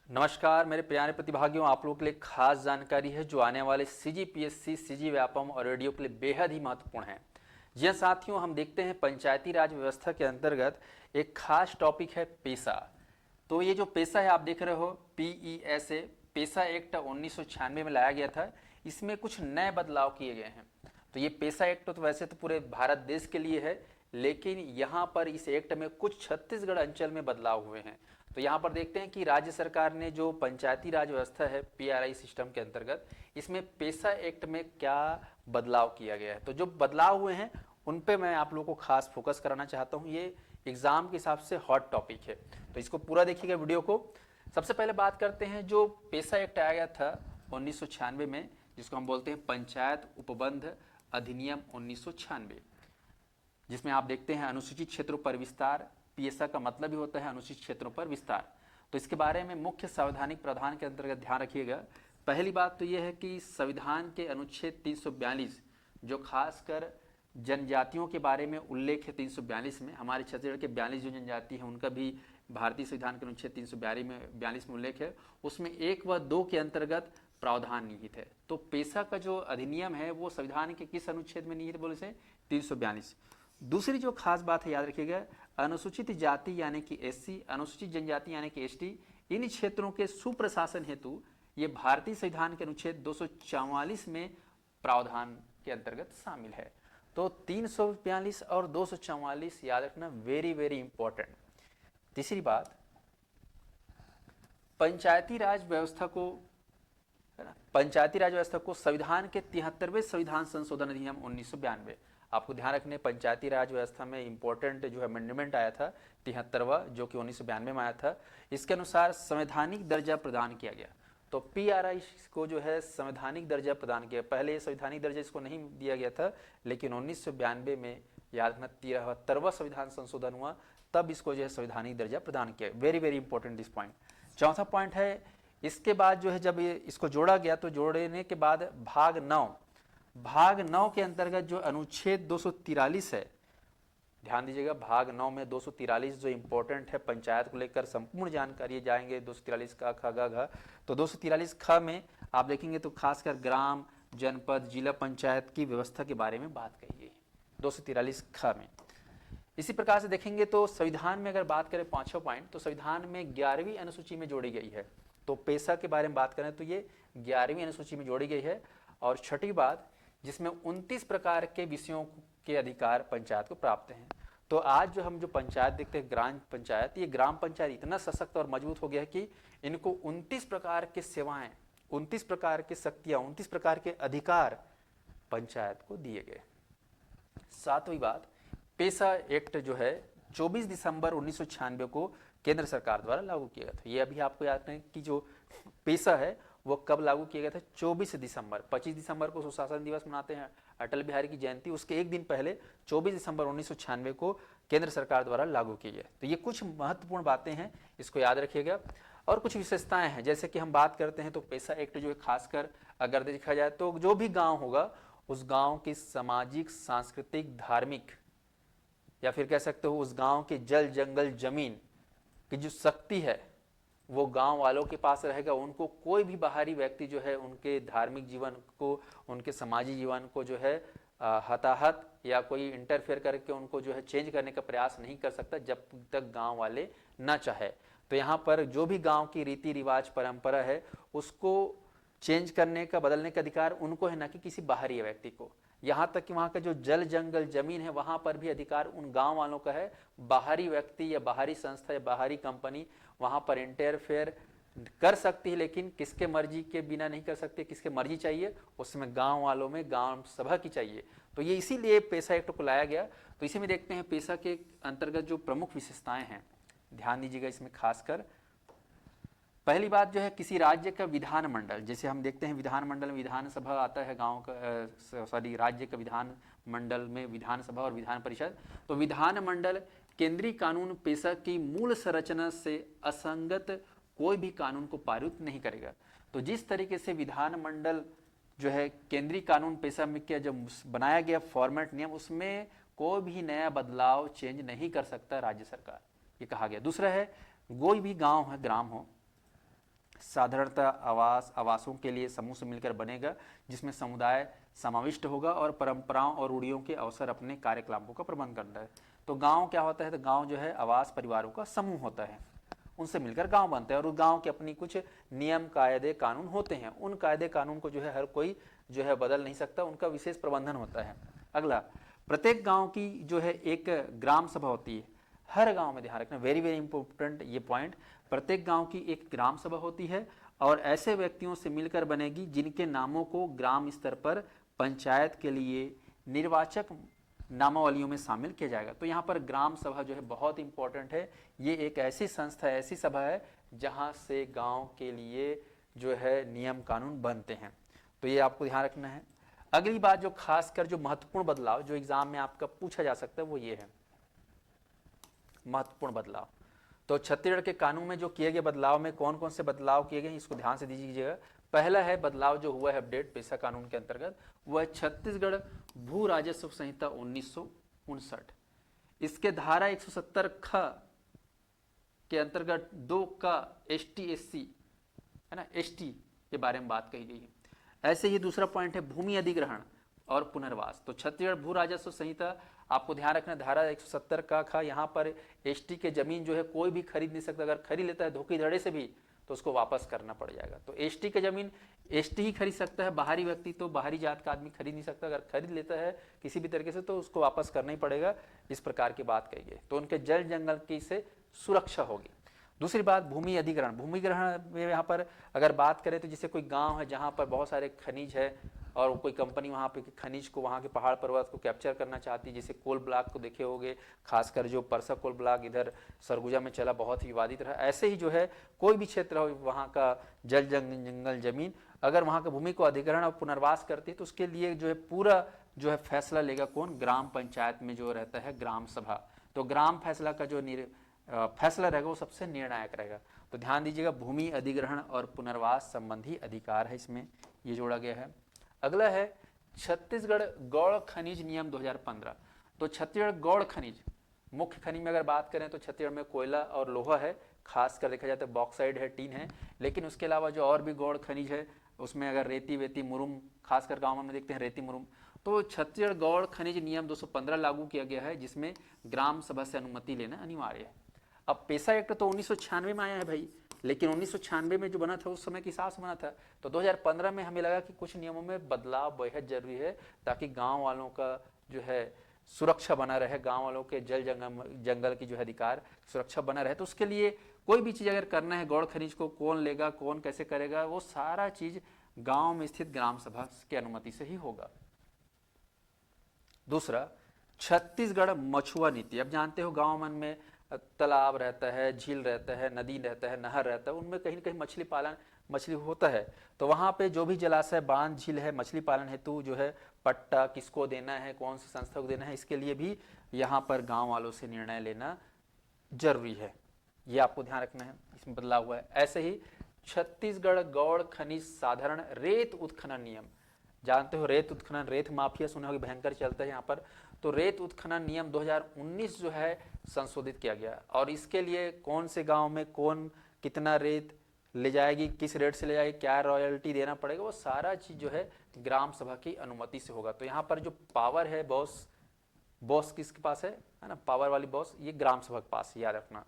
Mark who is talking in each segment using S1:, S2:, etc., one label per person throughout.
S1: नमस्कार मेरे प्यारे प्रतिभागियों, आप लोगों के लिए खास जानकारी है जो आने वाले सीजीपीएससी, सीजी व्यापम और रेडियो के लिए बेहद ही महत्वपूर्ण है। जी हाँ साथियों, हम देखते हैं पंचायती राज व्यवस्था के अंतर्गत एक खास टॉपिक है पेशा। तो ये जो पेशा है आप देख रहे हो PESA, पेशा एक्ट 1996 में लाया गया था। इसमें कुछ नए बदलाव किए गए हैं। तो ये पेशा एक्ट तो वैसे तो पूरे भारत देश के लिए है, लेकिन यहाँ पर इस एक्ट में कुछ छत्तीसगढ़ अंचल में बदलाव हुए हैं। तो यहाँ पर देखते हैं कि राज्य सरकार ने जो पंचायती राज व्यवस्था है PRI सिस्टम के अंतर्गत, इसमें पेशा एक्ट में क्या बदलाव किया गया है। तो जो बदलाव हुए हैं उन पे मैं आप लोगों को खास फोकस कराना चाहता हूँ। ये एग्जाम के हिसाब से हॉट टॉपिक है, तो इसको पूरा देखिएगा वीडियो को। सबसे पहले बात करते हैं जो पेशा एक्ट आया गया था 1996 में, जिसको हम बोलते हैं पंचायत उपबंध अधिनियम 1996, जिसमें आप देखते हैं अनुसूचित क्षेत्रों पर विस्तार। PSA का मतलब ही होता है अनुसूचित क्षेत्रों पर विस्तार। तो इसके बारे में मुख्य संवैधानिक प्रावधान के अंतर्गत ध्यान रखिएगा। पहली बात तो यह है कि संविधान के अनुच्छेद 342 जो खासकर जनजातियों के बारे में उल्लेख है 342 में, हमारे छत्तीसगढ़ के 42 जो जनजाति हैं उनका भी भारतीय संविधान के अनुच्छेद 342 में उल्लेख है। उसमें 1 व 2 के अंतर्गत प्रावधान निहित है। तो पेशा का जो अधिनियम है वो संविधान के किस अनुच्छेद में निहित बोले से 342। दूसरी जो खास बात है याद रखिएगा, अनुसूचित जाति यानी कि SC, अनुसूचित जनजाति यानी कि ST, इन क्षेत्रों के सुप्रशासन हेतु ये भारतीय संविधान के अनुच्छेद 244 में प्रावधान के अंतर्गत शामिल है। तो 342 और 244 याद रखना, वेरी वेरी इंपॉर्टेंट। तीसरी बात, पंचायती राज व्यवस्था को संविधान के 73वें संविधान संशोधन अधिनियम 1992, आपको ध्यान रखने पंचायती राज व्यवस्था में इंपॉर्टेंट जो अमेंडमेंट आया था 73वां, जो कि 1992 में आया था। इसके अनुसार संवैधानिक दर्जा प्रदान किया गया। तो PRI को जो है संवैधानिक दर्जा प्रदान किया। पहले संवैधानिक दर्जा इसको नहीं दिया गया था, लेकिन 1992 में याद रखना 73वां संविधान संशोधन हुआ, तब इसको जो है संवैधानिक दर्जा प्रदान किया। Very very important this point. चौथा पॉइंट है, इसके बाद जो है जब इसको जोड़ा गया तो जोड़ने के बाद भाग 9 के अंतर्गत जो अनुच्छेद 243 है, ध्यान दीजिएगा, भाग 9 में 243 जो इंपॉर्टेंट है, पंचायत को लेकर संपूर्ण जानकारी जाएंगे 243 का ख ग घ। तो 243 ख में आप देखेंगे तो खासकर ग्राम, जनपद, जिला पंचायत की व्यवस्था के बारे में बात कही गई 243 ख में। इसी प्रकार से देखेंगे तो संविधान में अगर बात करें पांचवा पॉइंट, तो संविधान में 11वीं अनुसूची में जोड़ी गई है। तो पेशा के बारे में बात करें तो ये 11वीं अनुसूची में जोड़ी गई है। और छठी बात, जिसमें 29 प्रकार के विषयों के अधिकार पंचायत को प्राप्त हैं। तो आज जो हम जो पंचायत देखते हैं ग्राम पंचायत, ये ग्राम पंचायत इतना सशक्त और मजबूत हो गया है कि इनको 29 प्रकार के सेवाएं, 29 प्रकार की शक्तियां, 29 प्रकार के अधिकार पंचायत को दिए गए। सातवीं बात, पेशा एक्ट जो है 24 दिसंबर 1996 को केंद्र सरकार द्वारा लागू किया गया था। ये अभी आपको याद है कि जो पेशा है वो कब लागू किया गया था, 24 दिसंबर। 25 दिसंबर को सुशासन दिवस मनाते हैं, अटल बिहारी की जयंती, उसके एक दिन पहले 24 दिसंबर 1996 को केंद्र सरकार द्वारा लागू किया गया। तो ये कुछ महत्वपूर्ण बातें हैं, इसको याद रखिएगा। और कुछ विशेषताएं हैं, जैसे कि हम बात करते हैं तो पेशा एक्ट जो है खासकर अगर देखा जाए तो जो भी गाँव होगा उस गाँव की सामाजिक, सांस्कृतिक, धार्मिक, या फिर कह सकते हो उस गांव के जल, जंगल, जमीन की जो शक्ति है वो गांव वालों के पास रहेगा। उनको कोई भी बाहरी व्यक्ति जो है उनके धार्मिक जीवन को, उनके समाजी जीवन को जो है हताहत या कोई इंटरफेयर करके उनको जो है चेंज करने का प्रयास नहीं कर सकता जब तक गांव वाले ना चाहे। तो यहाँ पर जो भी गांव की रीति रिवाज परंपरा है उसको चेंज करने का, बदलने का अधिकार उनको है, ना कि किसी बाहरी व्यक्ति को। यहाँ तक कि वहाँ का जो जल, जंगल, जमीन है वहाँ पर भी अधिकार उन गांव वालों का है। बाहरी व्यक्ति या बाहरी संस्था या बाहरी कंपनी वहाँ पर इंटरफेयर कर सकती है, लेकिन किसके मर्जी के बिना नहीं कर सकती। किसके मर्जी चाहिए, उसमें गांव वालों में गांव सभा की चाहिए। तो ये इसीलिए पेशा एक्ट को लाया गया। तो इसी में देखते हैं पेशा के अंतर्गत जो प्रमुख विशेषताएं हैं, ध्यान दीजिएगा इसमें खासकर। पहली बात जो है, किसी राज्य का विधानमंडल, जैसे हम देखते हैं विधानमंडल में विधानसभा आता है, गांव का सॉरी राज्य का विधानमंडल में विधानसभा और विधान परिषद। तो विधानमंडल केंद्रीय कानून पेशा की मूल संरचना से असंगत कोई भी कानून को पारित नहीं करेगा। तो जिस तरीके से विधानमंडल जो है केंद्रीय कानून पेशा में क्या जब बनाया गया फॉर्मेट नियम, उसमें कोई भी नया बदलाव चेंज नहीं कर सकता राज्य सरकार, ये कहा गया। दूसरा है, कोई भी गांव है, ग्राम हो, साधारणतः आवासों के लिए समूह से मिलकर बनेगा, जिसमें समुदाय समाविष्ट होगा और परंपराओं और रूढ़ियों के अवसर अपने कार्यकलापों का प्रबंध करता है। तो गांव क्या होता है, तो गांव जो है आवास परिवारों का समूह होता है, उनसे मिलकर गांव बनता है और उस गांव के अपनी कुछ नियम कायदे कानून होते हैं। उन कायदे कानून को जो है हर कोई जो है बदल नहीं सकता, उनका विशेष प्रबंधन होता है। अगला, प्रत्येक गांव की जो है एक ग्राम सभा होती है। हर गांव में ध्यान रखना, वेरी वेरी इंपॉर्टेंट ये पॉइंट, प्रत्येक गांव की एक ग्राम सभा होती है और ऐसे व्यक्तियों से मिलकर बनेगी जिनके नामों को ग्राम स्तर पर पंचायत के लिए निर्वाचक नामावलियों में शामिल किया जाएगा। तो यहाँ पर ग्राम सभा जो है बहुत इंपॉर्टेंट है। ये एक ऐसी संस्था है, ऐसी सभा है जहाँ से गांव के लिए जो है नियम कानून बनते हैं। तो ये आपको ध्यान रखना है। अगली बात जो खासकर जो महत्वपूर्ण बदलाव जो एग्जाम में आपका पूछा जा सकता है वो ये है, महत्वपूर्ण बदलाव। तो छत्तीसगढ़ के कानून में जो किए गए बदलाव में कौन कौन से बदलाव किए गए, इसको ध्यान से दीजिएगा। पहला है बदलाव जो हुआ है अपडेट पेशा कानून के अंतर्गत, वह छत्तीसगढ़ भू राजस्व संहिता 1959। इसके धारा 170 ख के अंतर्गत 2 का ST SC है ना, ST के बारे में बात कही गई है। ऐसे ही दूसरा पॉइंट है भूमि अधिग्रहण और पुनर्वास। तो छत्तीसगढ़ भू राजस्व संहिता आपको ध्यान रखना, धारा 170 का खा, यहाँ पर ST के जमीन जो है कोई भी खरीद नहीं सकता, अगर खरीद लेता है धोखाधड़ी से भी तो उसको वापस करना पड़ जाएगा। तो ST के जमीन ST ही खरीद सकता है, बाहरी व्यक्ति तो बाहरी जात का आदमी खरीद नहीं सकता, अगर खरीद लेता है किसी भी तरीके से तो उसको वापस करना ही पड़ेगा। इस प्रकार की बात कही गई। तो उनके जल जंगल की से सुरक्षा होगी। दूसरी बात भूमि अधिग्रहण। भूमि ग्रहण में यहाँ पर अगर बात करें तो जैसे कोई गांव है जहाँ पर बहुत सारे खनिज है और कोई कंपनी वहाँ पे खनिज को, वहाँ के पहाड़ पर्वत को कैप्चर करना चाहती है, जैसे कोल ब्लॉक को देखे होंगे, खासकर जो परसा कोल ब्लॉक इधर सरगुजा में चला, बहुत ही विवादित रहा। ऐसे ही जो है कोई भी क्षेत्र हो वहाँ का जल जंगल जमीन, अगर वहाँ का भूमि को अधिग्रहण और पुनर्वास करती है तो उसके लिए जो है पूरा जो है फैसला लेगा कौन, ग्राम पंचायत में जो रहता है ग्राम सभा। तो ग्राम फैसला का जो फैसला रहेगा वो सबसे निर्णायक रहेगा। तो ध्यान दीजिएगा, भूमि अधिग्रहण और पुनर्वास संबंधी अधिकार है, इसमें ये जोड़ा गया है। अगला है छत्तीसगढ़ गौड़ खनिज नियम 2015। तो छत्तीसगढ़ गौड़ खनिज, मुख्य खनिज में अगर बात करें तो छत्तीसगढ़ में कोयला और लोहा है, खासकर देखा जाए तो बॉक्साइड है, टीन है, लेकिन उसके अलावा जो और भी गौड़ खनिज है उसमें अगर रेती वेती मुरुम, खासकर गाँव में देखते हैं रेती मुरुम। तो छत्तीसगढ़ गौड़ खनिज नियम 215 लागू किया गया है, जिसमें ग्राम सभा से अनुमति लेना अनिवार्य है। अब पेशा एक्ट तो 1996 में आया है भाई, लेकिन 1996 में जो बना था उस समय के हिसाब से बना था। तो 2015 में हमें लगा कि कुछ नियमों में बदलाव बेहद जरूरी है ताकि गांव वालों का जो है सुरक्षा बना रहे, गांव वालों के जल जंगल की जो है अधिकार सुरक्षा बना रहे। तो उसके लिए कोई भी चीज़ अगर करना है, गौड़ खनिज को कौन लेगा, कौन कैसे करेगा, वो सारा चीज़ गाँव में स्थित ग्राम सभा की अनुमति से ही होगा। दूसरा, छत्तीसगढ़ मछुआ नीति। अब जानते हो गाँव मन में तालाब रहता है, झील रहता है, नदी रहता है, नहर रहता है, उनमें कहीं ना कहीं मछली पालन, मछली होता है। तो वहाँ पे जो भी जलाशय, बांध, झील है, मछली पालन हेतु जो है पट्टा किसको देना है, कौन सी संस्था को देना है, इसके लिए भी यहाँ पर गांव वालों से निर्णय लेना जरूरी है। ये आपको ध्यान रखना है, इसमें बदलाव हुआ है। ऐसे ही छत्तीसगढ़ गौड़ खनिज साधारण रेत उत्खनन नियम। जानते हो रेत उत्खनन, रेत माफिया सुना होगा, भयंकर चलता है यहाँ पर। तो रेत उत्खनन नियम 2019 जो है संशोधित किया गया और इसके लिए कौन से गांव में कौन कितना रेत ले जाएगी, किस रेट से ले जाएगी, क्या रॉयल्टी देना पड़ेगा, वो सारा चीज जो है ग्राम सभा की अनुमति से होगा। तो यहाँ पर जो पावर है बॉस किसके पास है ना, पावर वाली बॉस ये ग्राम सभा के पास, याद रखना।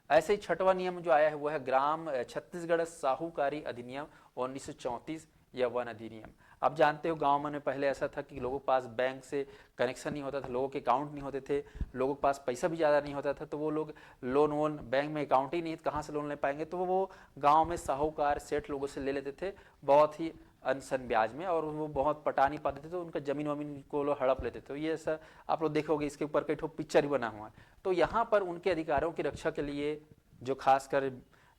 S1: ऐसे ही छठवां नियम जो आया है वो है छत्तीसगढ़ साहूकारी अधिनियम 1934 या वन अधिनियम। अब जानते हो गांव में पहले ऐसा था कि लोगों के पास बैंक से कनेक्शन नहीं होता था, लोगों के अकाउंट नहीं होते थे, लोगों के पास पैसा भी ज़्यादा नहीं होता था, तो वो लोग लोन वोन, बैंक में अकाउंट ही नहीं, कहाँ से लोन ले पाएंगे, तो वो गांव में साहूकार सेठ लोगों से ले लेते थे बहुत ही अनसन ब्याज में, और वो बहुत पटा नहीं पाते थे तो उनका जमीन वमीन को लोग हड़प लेते थे। तो ये ऐसा आप लोग देखोगे, इसके ऊपर कई ठो पिक्चर ही बना हुआ है। तो यहाँ पर उनके अधिकारों की रक्षा के लिए जो खासकर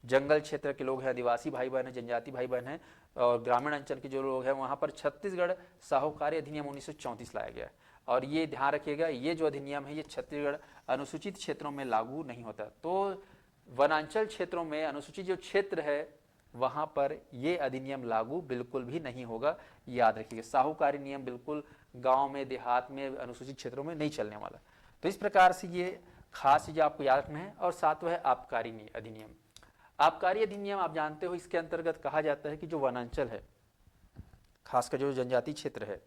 S1: जंगल क्षेत्र के लोग हैं, आदिवासी भाई बहन हैं, जनजाति भाई बहन हैं और ग्रामीण अंचल के जो लोग हैं, वहाँ पर छत्तीसगढ़ साहूकारी अधिनियम 1934 लाया गया। और ये ध्यान रखिएगा, ये जो अधिनियम है ये छत्तीसगढ़ अनुसूचित क्षेत्रों में लागू नहीं होता। तो वनांचल क्षेत्रों में अनुसूचित जो क्षेत्र है वहाँ पर ये अधिनियम लागू बिल्कुल भी नहीं होगा, याद रखिएगा। साहूकारी नियम बिल्कुल गाँव में, देहात में, अनुसूचित क्षेत्रों में नहीं चलने वाला। तो इस प्रकार से ये खास चीज़ आपको याद रखना है। और सातवां है आबकारी अधिनियम। आबकारी अधिनियम आप जानते हो, इसके अंतर्गत कहा जाता है कि जो वनांचल है, खासकर जो जनजातीय क्षेत्र है,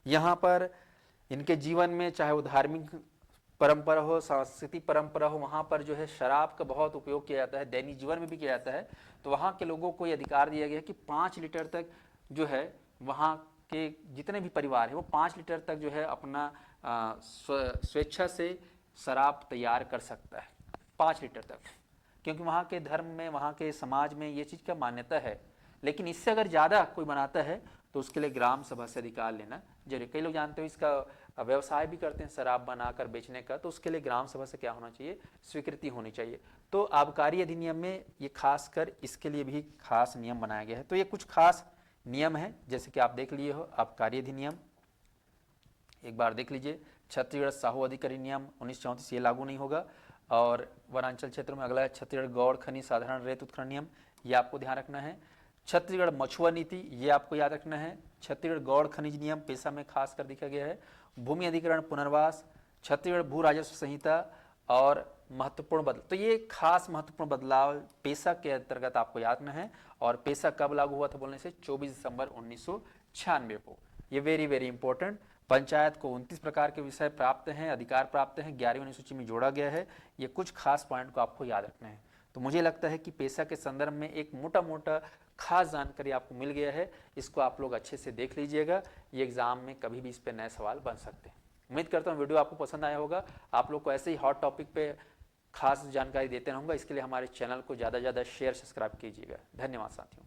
S1: यहाँ पर इनके जीवन में चाहे वो धार्मिक परंपरा हो, सांस्कृतिक परंपरा हो, वहाँ पर जो है शराब का बहुत उपयोग किया जाता है, दैनिक जीवन में भी किया जाता है। तो वहाँ के लोगों को ये अधिकार दिया गया है कि 5 लीटर तक जो है वहाँ के जितने भी परिवार है वो 5 लीटर तक जो है अपना स्वेच्छा से शराब तैयार कर सकता है, 5 लीटर तक, क्योंकि वहाँ के धर्म में, वहाँ के समाज में ये चीज़ का मान्यता है। लेकिन इससे अगर ज़्यादा कोई बनाता है तो उसके लिए ग्राम सभा से अधिकार लेना जरूरी। कई लोग जानते हो इसका व्यवसाय भी करते हैं शराब बनाकर बेचने का, तो उसके लिए ग्राम सभा से क्या होना चाहिए, स्वीकृति होनी चाहिए। तो आबकारी अधिनियम में ये खासकर इसके लिए भी खास नियम बनाया गया है। तो ये कुछ खास नियम है, जैसे कि आप देख लिए हो आबकारी अधिनियम, एक बार देख लीजिए। छत्तीसगढ़ साहू अधिकारी नियम 1934 ये लागू नहीं होगा। और वनांचल क्षेत्रों में अगला है छत्तीसगढ़ गौड़ खनिज साधारण रेत उत्खनन नियम, ये आपको ध्यान रखना है। छत्तीसगढ़ मछुआ नीति, ये आपको याद रखना है। छत्तीसगढ़ गौड़ खनिज नियम पेशा में खास कर दिखा गया है। भूमि अधिग्रहण पुनर्वास, छत्तीसगढ़ भू राजस्व संहिता और महत्वपूर्ण बदलाव। तो ये खास महत्वपूर्ण बदलाव पेशा के अंतर्गत आपको याद रखना है। और पेशा कब लागू हुआ था बोलने से 24 दिसंबर 1996 को। ये वेरी वेरी इंपॉर्टेंट। पंचायत को 29 प्रकार के विषय प्राप्त हैं, अधिकार प्राप्त हैं, 11वीं अनुसूची में जोड़ा गया है। ये कुछ खास पॉइंट को आपको याद रखना है। तो मुझे लगता है कि पेशा के संदर्भ में एक मोटा मोटा खास जानकारी आपको मिल गया है। इसको आप लोग अच्छे से देख लीजिएगा, ये एग्जाम में कभी भी इस पे नए सवाल बन सकते हैं। उम्मीद करता हूँ वीडियो आपको पसंद आया होगा। आप लोग को ऐसे ही हॉट टॉपिक पे खास जानकारी देते रहूँगा। इसके लिए हमारे चैनल को ज़्यादा से ज़्यादा शेयर, सब्सक्राइब कीजिएगा। धन्यवाद साथियों।